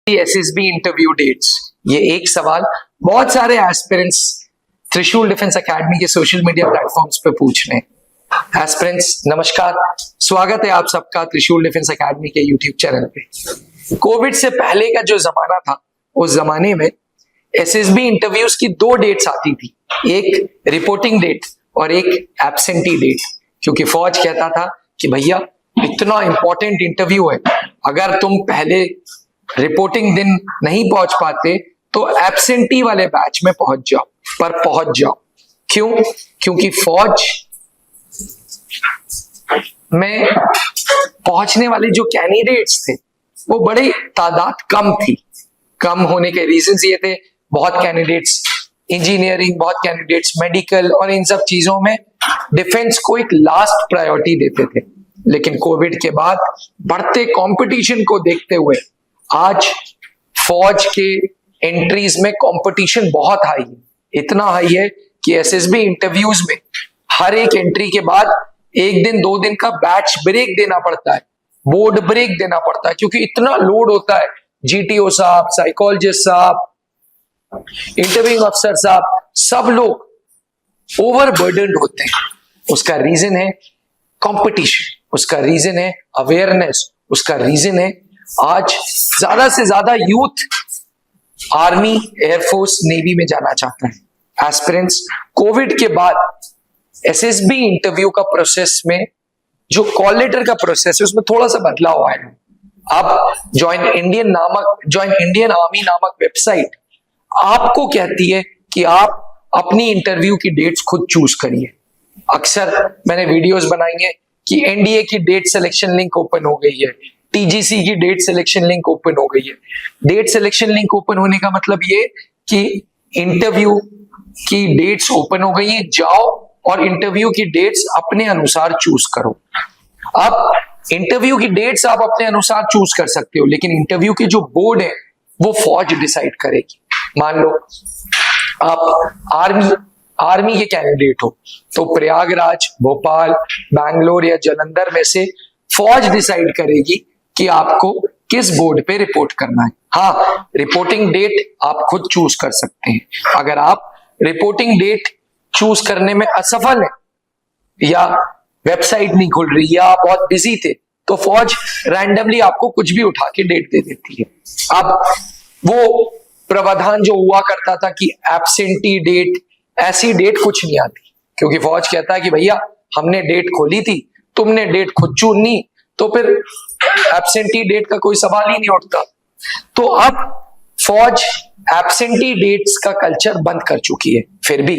SSB interview dates, ये एक सवाल बहुत सारे एस्पिरेंट्स त्रिशूल डिफेंस एकेडमी के सोशल मीडिया प्लेटफॉर्म्स पे पूछ रहे हैं। एस्पिरेंट्स नमस्कार, स्वागत है आप सबका त्रिशूल डिफेंस एकेडमी के यूट्यूब चैनल पे। कोविड से पहले का जो जमाना था, उस जमाने में एसएसबी इंटरव्यूज की दो डेट्स आती थी, एक रिपोर्टिंग डेट और एक एब्सेंटी डेट, क्योंकि फौज कहता था कि भैया इतना इंपॉर्टेंट इंटरव्यू है, अगर तुम पहले रिपोर्टिंग दिन नहीं पहुंच पाते तो एब्सेंटी वाले बैच में पहुंच जाओ। क्यों? क्योंकि फौज में पहुंचने वाले जो कैंडिडेट्स थे वो बड़े तादाद कम थी। कम होने के रीजंस ये थे, बहुत कैंडिडेट्स इंजीनियरिंग, बहुत कैंडिडेट्स मेडिकल और इन सब चीजों में डिफेंस को एक लास्ट प्रायोरिटी देते थे। लेकिन कोविड के बाद बढ़ते कंपटीशन को देखते हुए आज फौज के एंट्रीज में कंपटीशन बहुत हाई है। इतना हाई है कि एसएसबी इंटरव्यूज में हर एक एंट्री के बाद एक दिन दो दिन का बैच ब्रेक देना पड़ता है, बोर्ड ब्रेक देना पड़ता है, क्योंकि इतना लोड होता है। जीटीओ साहब, साइकोलॉजिस्ट साहब, इंटरव्यूइंग अफसर साहब, सब लोग ओवरबर्डन्ड होते हैं। उसका रीजन है कंपटीशन, उसका रीजन है अवेयरनेस, उसका रीजन है आज ज्यादा से ज्यादा यूथ आर्मी, एयरफोर्स, नेवी में जाना चाहता है। एस्पिरेंट्स कोविड के बाद एसएसबी इंटरव्यू का प्रोसेस में जो कॉल लेटर का प्रोसेस है उसमें थोड़ा सा बदलाव आया है। अब ज्वाइन इंडियन आर्मी नामक वेबसाइट आपको कहती है कि आप अपनी इंटरव्यू की डेट्स खुद चूज करिए। अक्सर मैंने वीडियोस बनाई है कि एनडीए की डेट सिलेक्शन लिंक ओपन हो गई है, टीजीसी की डेट सिलेक्शन लिंक ओपन हो गई है। डेट सिलेक्शन लिंक ओपन होने का मतलब ये कि इंटरव्यू की डेट्स ओपन हो गई है, जाओ और इंटरव्यू की डेट्स अपने अनुसार चूज करो। अब इंटरव्यू की डेट्स आप अपने अनुसार चूज कर सकते हो, लेकिन इंटरव्यू की जो बोर्ड है वो फौज डिसाइड करेगी। मान लो आप आर्मी के कैंडिडेट हो तो प्रयागराज, भोपाल, बैंगलोर या जालंधर में से फौज डिसाइड करेगी कि आपको किस बोर्ड पे रिपोर्ट करना है। हाँ, रिपोर्टिंग डेट आप खुद चूज कर सकते हैं। अगर आप रिपोर्टिंग डेट चूज करने में असफल है या वेबसाइट नहीं खुल रही या आप बहुत बिजी थे तो फौज रैंडमली आपको कुछ भी उठा के डेट दे देती है। अब वो प्रावधान जो हुआ करता था कि एब्सेंटी डेट, ऐसी डेट कुछ नहीं आती, क्योंकि फौज कहता है कि भैया हमने डेट खोली थी, तुमने डेट खुद चुनी, तो फिर एब्सेंटी डेट का कोई सवाल ही नहीं उठता। तो अब फौज एब्सेंटी डेट्स का कल्चर बंद कर चुकी है। फिर भी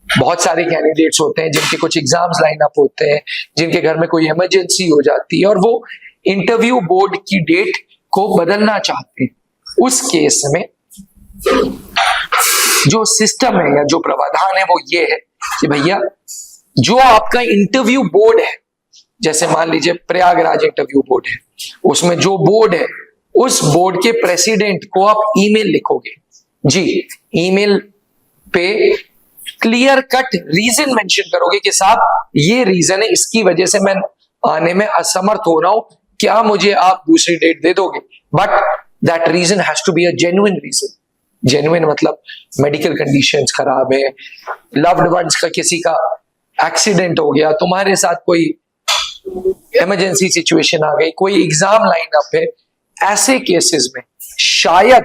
बहुत सारे कैंडिडेट्स होते हैं जिनके कुछ एग्जाम्स लाइन अप होते हैं, जिनके घर में कोई इमरजेंसी हो जाती है और वो इंटरव्यू बोर्ड की डेट को बदलना चाहते हैं। उस केस में जो सिस्टम है या जो प्रावधान है वो ये है कि भैया जो आपका इंटरव्यू बोर्ड है, जैसे मान लीजिए प्रयागराज इंटरव्यू बोर्ड है, उसमें जो बोर्ड है उस बोर्ड के प्रेसिडेंट को आप ईमेल लिखोगे जी, ईमेल पे क्लियर कट रीजन मेंशन करोगे कि साहब ये रीजन है, इसकी वजह से मैं आने में असमर्थ हो रहा हूं, क्या मुझे आप दूसरी डेट दे दोगे? But that reason has to be a genuine reason. Genuine मतलब मेडिकल कंडीशंस खराब है, लव्ड वंस का किसी का एक्सीडेंट हो गया, तुम्हारे साथ कोई इमरजेंसी सिचुएशन आ गई, कोई एग्जाम लाइन अप है। ऐसे केसेस में शायद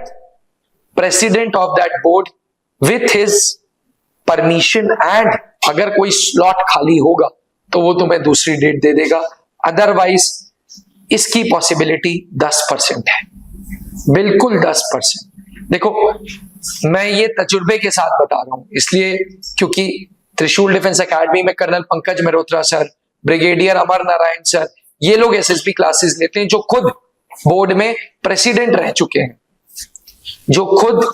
president of that board with his permission and अगर कोई स्लॉट खाली होगा तो वो तुम्हें दूसरी डेट दे देगा, अदरवाइज इसकी पॉसिबिलिटी 10% है, बिल्कुल 10%। देखो, मैं ये तजुर्बे के साथ बता रहा हूं इसलिए क्योंकि त्रिशूल डिफेंस एकेडमी में colonel Pankaj Mehrotra sir, brigadier Amar Narayan sir, ये लोग एसएसबी क्लासेस लेते हैं जो खुद बोर्ड में प्रेसिडेंट रह चुके हैं, जो खुद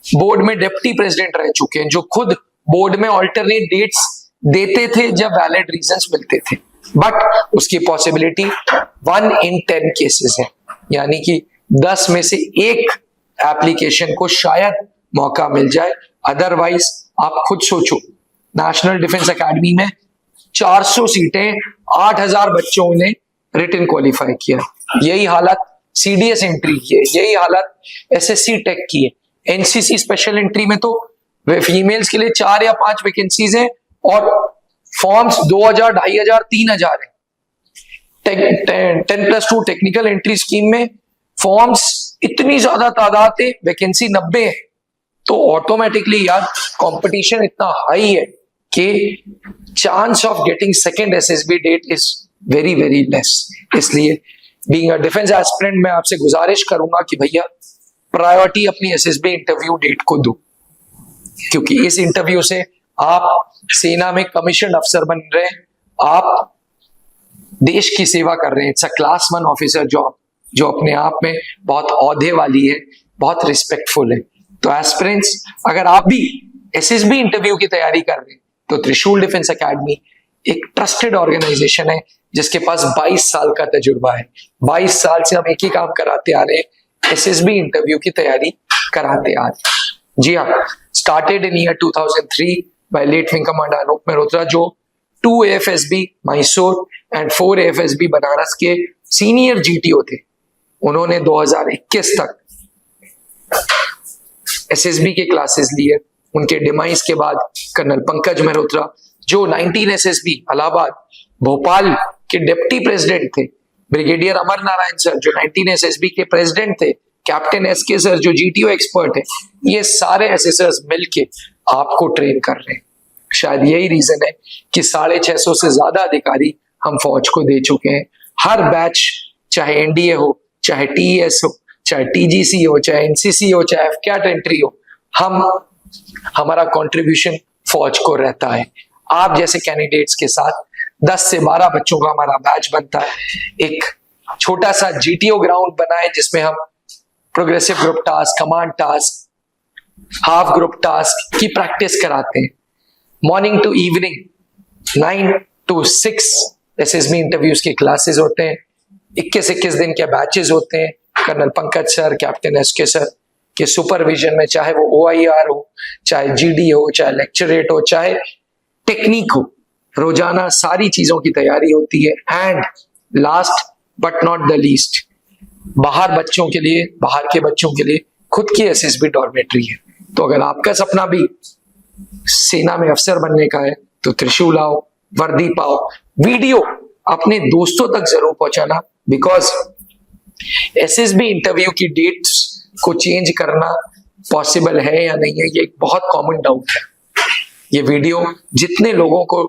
बोर्ड में डिप्टी प्रेसिडेंट रह चुके हैं, जो खुद बोर्ड में ऑल्टरनेट डेट्स देते थे जब वैलिड रीजंस मिलते थे। बट उसकी पॉसिबिलिटी 1 in 10 केसेस है, यानी कि 10 में से एक एप्लीकेशन को शायद मौका मिल जाए। अदरवाइज आप खुद सोचो, नेशनल डिफेंस एकेडमी में 400 सीटें, 8000 बच्चों ने रिटन क्वालिफाई किया। यही हालत CDS एंट्री की है, यही हालत SSC टेक की है। NCC स्पेशल एंट्री में तो फीमेल्स के लिए 4 या 5 वैकेंसीज हैं और फॉर्म्स 2000, 2500, 3000 है। 10+2 टेक्निकल एंट्री स्कीम में फॉर्म्स इतनी ज्यादा तादाद है, वैकेंसी 90 है, तो ऑटोमेटिकली यार कंपटीशन इतना हाई है कि chance of getting second SSB date is very very less. इसलिए बीइंग अ डिफेंस एस्पिरेंट मैं आपसे गुजारिश करूंगा कि भैया प्रायोरिटी अपनी SSB इंटरव्यू डेट को दो, क्योंकि इस इंटरव्यू से आप सेना में कमीशन अफसर बन रहे हैं, आप देश की सेवा कर रहे हैं। It's a class 1 officer job जो अपने आप में बहुत औहदे वाली है, बहुत रिस्पेक्टफुल है। तो एस्पिरेंट्स, अगर आप भी SSB इंटरव्यू की तैयारी कर रहे हैं तो त्रिशूल डिफेंस एकेडमी एक ट्रस्टेड ऑर्गेनाइजेशन है जिसके पास 22 साल का तजुर्बा है। 22 साल से हम एक ही काम कराते आ रहे हैं, SSB इंटरव्यू की तैयारी कराते आ रहे हैं। जी हाँ, started in year 2003 by late wing commander Anoop Mehrotra, जो 2 AFSB Mysore and 4 AFSB Banaras के सीनियर GTO थे। उन्होंने 2021 तक SSB के क्लासेस लिए। उनके डिमाइस के बाद कर्नल पंकज मेहरोत्रा, जो 19 SSB इलाहाबाद भोपाल के डिप्टी प्रेसिडेंट थे, ब्रिगेडियर अमर नारायण सर जो 19 SSB के प्रेसिडेंट थे, कैप्टन SK सर जो GTO एक्सपर्ट है, ये सारे एसेसर्स मिलके आपको ट्रेन कर रहे हैं। शायद यही रीजन है कि 650 से ज्यादा अधिकारी हम फौज को दे चुके हैं। हर बैच, चाहे NDA हो, चाहे TES हो, चाहे TGC हो, चाहे NCC हो, चाहे FCAT एंट्री हो, हमारा कंट्रीब्यूशन फौज को रहता है। आप जैसे कैंडिडेट्स के साथ 10 से 12 बच्चों का हमारा बैच बनता है। एक छोटा सा GTO ग्राउंड बना है जिसमें हम progressive group task, command task, half group task की प्रैक्टिस कराते हैं। Morning to evening 9 to 6 SSB interviews के क्लासेस होते हैं। 21 दिन के बैचेस होते हैं। Colonel Pankaj sir, captain SK sir के सुपरविजन में, चाहे वो OIR हो, चाहे GD हो, चाहे लेक्चरेट हो, चाहे टेक्निक हो, रोजाना सारी चीजों की तैयारी होती है। And last but not the least, बाहर के बच्चों के लिए खुद की SSB डॉर्मेट्री है। तो अगर आपका सपना भी सेना में अफसर बनने का है तो त्रिशूल आओ, वर्दी पाओ। वीडियो अपने दोस्तों तक जरूर पहुंचाना, बिकॉज SSB इंटरव्यू की डेट्स को चेंज करना पॉसिबल है या नहीं है, ये एक बहुत कॉमन डाउट है। ये वीडियो जितने लोगों को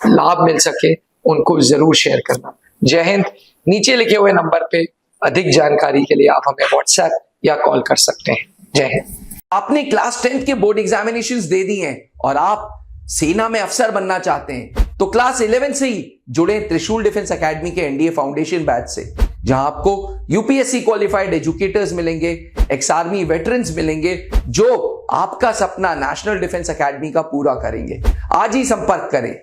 लाभ मिल सके उनको जरूर शेयर करना। जय हिंद। नीचे लिखे हुए नंबर पे अधिक जानकारी के लिए आप हमें WhatsApp या कॉल कर सकते हैं। जय हिंद। आपने क्लास 10th के बोर्ड एग्जामिनेशंस दे दी हैं और आप सेना में अफसर बनना चाहते हैं, तो क्लास 11 से ही जुड़े त्रिशूल डिफेंस एकेडमी के NDA फाउंडेशन बैच से, जहां आपको UPSC क्वालिफाइड एजुकेटर्स मिलेंगे, एक्स आर्मी वेटरन्स मिलेंगे, जो आपका सपना नेशनल डिफेंस एकेडमी का पूरा करेंगे। आज ही संपर्क करें